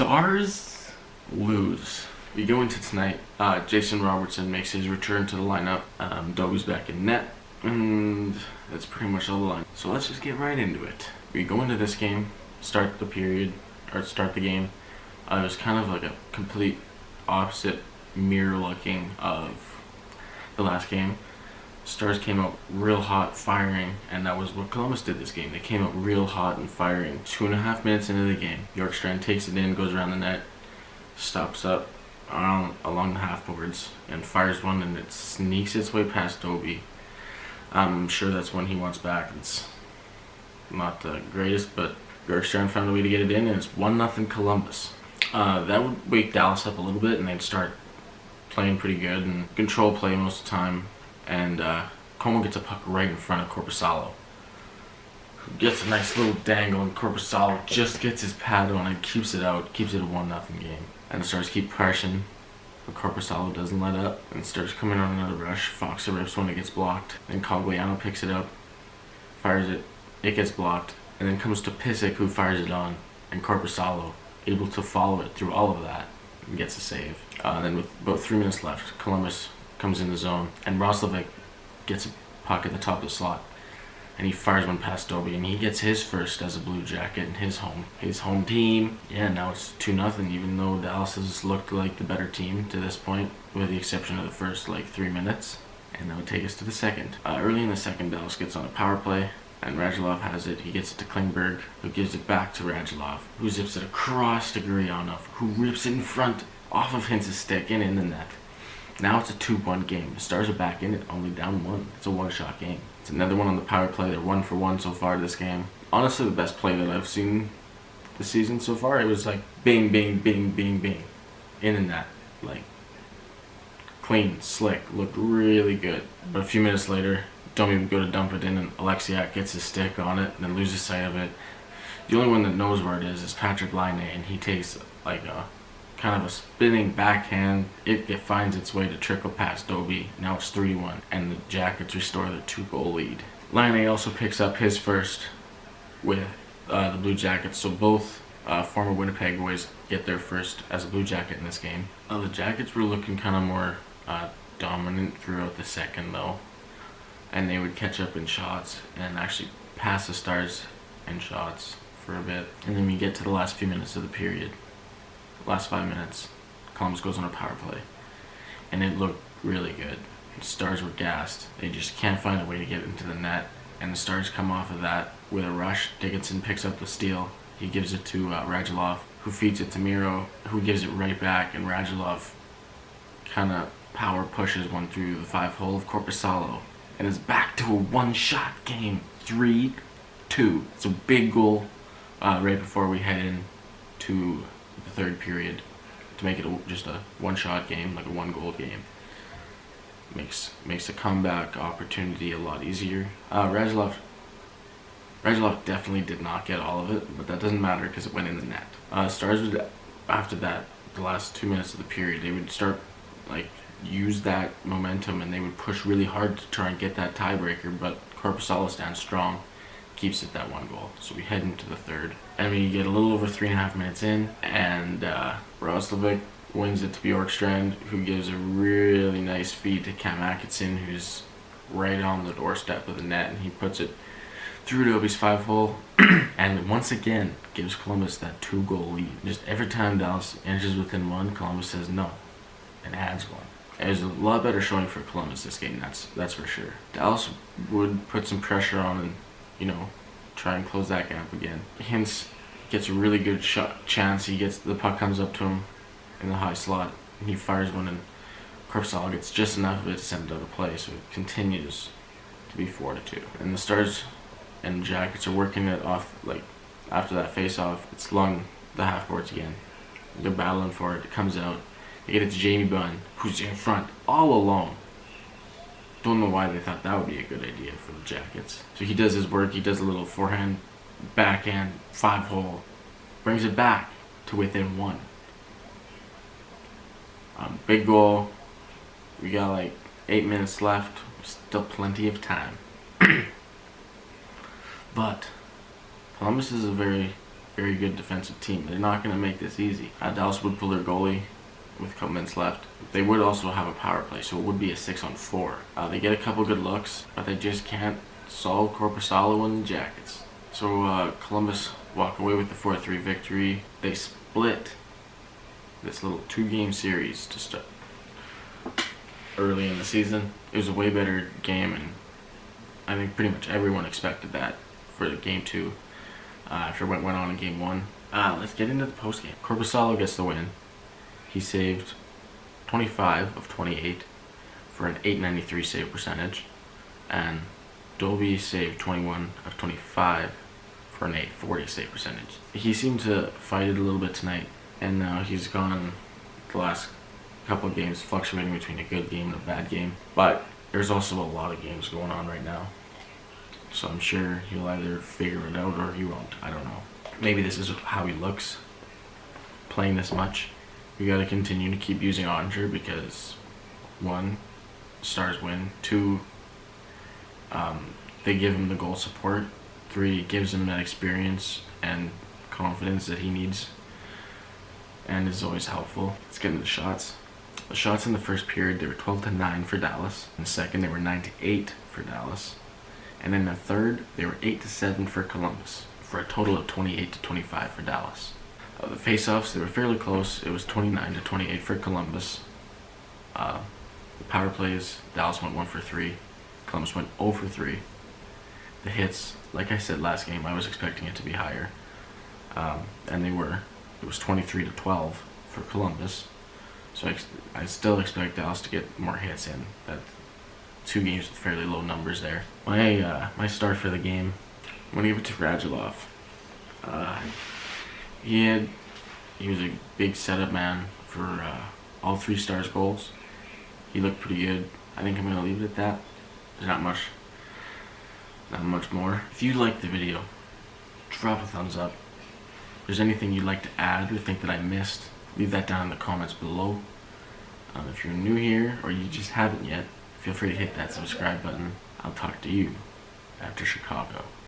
Stars lose. We go into tonight. Jason Robertson makes his return to the lineup. Dobie's back in net, and that's pretty much all the line. So let's just get right into it. We go into this game, start the game. It was kind of like a complete opposite mirror looking of the last game. Stars came out real hot, firing, and that was what Columbus did this game. They came out real hot and firing. 2.5 minutes into the game, Bjorkstrand takes it in, goes around the net, stops up along the half boards, and fires one, and it sneaks its way past Dobie. I'm sure that's one he wants back. It's not the greatest, but Bjorkstrand found a way to get it in, and it's 1-0 Columbus. That would wake Dallas up a little bit, and they'd start playing pretty good and control play most of the time. And Como gets a puck right in front of Korpisalo, who gets a nice little dangle, and Korpisalo just gets his pad on and keeps it out, keeps it a 1-0 game. And the Stars keep pressing, but Korpisalo doesn't let up and starts coming on another rush. Fox rips one, it gets blocked. Then Cogliano picks it up, fires it, it gets blocked, and then comes to Pysyk, who fires it on, and Korpisalo able to follow it through all of that and gets a save. Then with about 3 minutes left, Columbus comes in the zone, and Roslovic gets a puck at the top of the slot, and he fires one past Dobie, and he gets his first as a Blue Jacket in his home team. Yeah, now it's 2-0, even though Dallas has looked like the better team to this point, with the exception of the first 3 minutes. And that would take us to the second. Early in the second, Dallas gets on a power play, and Radulov has it. He gets it to Klingberg, who gives it back to Radulov, who zips it across to Gurianov, who rips it in front off of Hintz's stick and in the net. Now it's a 2-1 game. The Stars are back in it, only down 1. It's a one-shot game. It's another one on the power play. They're 1 for 1 so far this game. Honestly, the best play that I've seen this season so far. It was like bing, bing, bing, bing, bing, in the net. Like clean, slick, looked really good. But a few minutes later, Domi would go to dump it in, and Alexiak gets his stick on it and then loses sight of it. The only one that knows where it is Patrick Laine, and he takes like a kind of a spinning backhand. It finds its way to trickle past Dobie. Now it's 3-1, and the Jackets restore their 2-goal lead. Laine also picks up his first with the Blue Jackets, so both former Winnipeg boys get their first as a Blue Jacket in this game. The Jackets were looking kind of more dominant throughout the second, though, and they would catch up in shots and actually pass the Stars in shots for a bit. And then we get to the last few minutes of the period. Last 5 minutes, Columbus goes on a power play, and it looked really good. The Stars were gassed. They just can't find a way to get into the net, and the Stars come off of that with a rush. Dickinson picks up the steal. He gives it to Radulov, who feeds it to Miro, who gives it right back, and Radulov kind of power pushes one through the 5-hole of Korpisalo, and is back to a one-shot game, 3-2. It's a big goal right before we head in to the third period to make it just a one-shot game, like a one-goal game. Makes a comeback opportunity a lot easier. Radulov definitely did not get all of it, but that doesn't matter because it went in the net. Stars would, after that, the last 2 minutes of the period, they would start use that momentum, and they would push really hard to try and get that tiebreaker, but Korpisalo stands strong, keeps it that 1 goal. So we head into the third, and we get a little over 3.5 minutes in, and Roslovic wins it to Bjorkstrand, who gives a really nice feed to Cam Atkinson, who's right on the doorstep of the net, and he puts it through Dobie's 5-hole, and once again gives Columbus that 2-goal lead. Just every time Dallas inches within 1, Columbus says no and adds 1. It was a lot better showing for Columbus this game, that's for sure. Dallas would put some pressure on and, try and close that gap again. Hintz gets a really good chance. The puck comes up to him in the high slot, and he fires one, and Korpisalo gets just enough of it to send it out of play, so it continues to be 4-2. And the Stars and Jackets are working it off, after that face-off. It's along the half boards again. They're battling for it. It comes out. They get it to Jamie Bunn, who's in front all alone. Don't know why they thought that would be a good idea for the Jackets. So he does his work. He does a little forehand, backhand, 5-hole, brings it back to within 1. Big goal. We got 8 minutes left. Still plenty of time. But Columbus is a very very good defensive team. They're not going to make this easy. Dallas would pull their goalie with a couple minutes left. They would also have a power play, so it would be a 6-on-4. They get a couple good looks, but they just can't solve Korpisalo and the Jackets. So Columbus walk away with the 4-3 victory. They split this little 2-game series to start early in the season. It was a way better game, and I think pretty much everyone expected that for the game 2 after what went on in game 1. Let's get into the post game. Korpisalo gets the win. He saved 25 of 28 for an .893 save percentage, and Dolby saved 21 of 25 for an .840 save percentage. He seemed to fight it a little bit tonight, and now he's gone the last couple of games fluctuating between a good game and a bad game. But there's also a lot of games going on right now, so I'm sure he'll either figure it out or he won't. I don't know. Maybe this is how he looks playing this much. We got to continue to keep using Ottinger because 1, Stars win. 2, they give him the goal support. 3, it gives him that experience and confidence that he needs and is always helpful. Let's get into the shots. The shots in the first period, they were 12-9 for Dallas. In the second, they were 9-8 for Dallas. And in the third, they were 8-7 for Columbus, for a total of 28-25 for Dallas. The face-offs, they were fairly close. It was 29-28 for Columbus. The power plays, Dallas went 1 for 3. Columbus went 0 for 3. The hits, like I said last game, I was expecting it to be higher. And they were. It was 23-12 for Columbus. So I still expect Dallas to get more hits in. That 2 games with fairly low numbers there. My start for the game, I'm going to give it to Radulov. He was a big setup man for all 3 Stars goals. He looked pretty good. I think I'm going to leave it at that. There's not much more. If you liked the video, drop a thumbs up. If there's anything you'd like to add or think that I missed, leave that down in the comments below. If you're new here or you just haven't yet, feel free to hit that subscribe button. I'll talk to you after Chicago.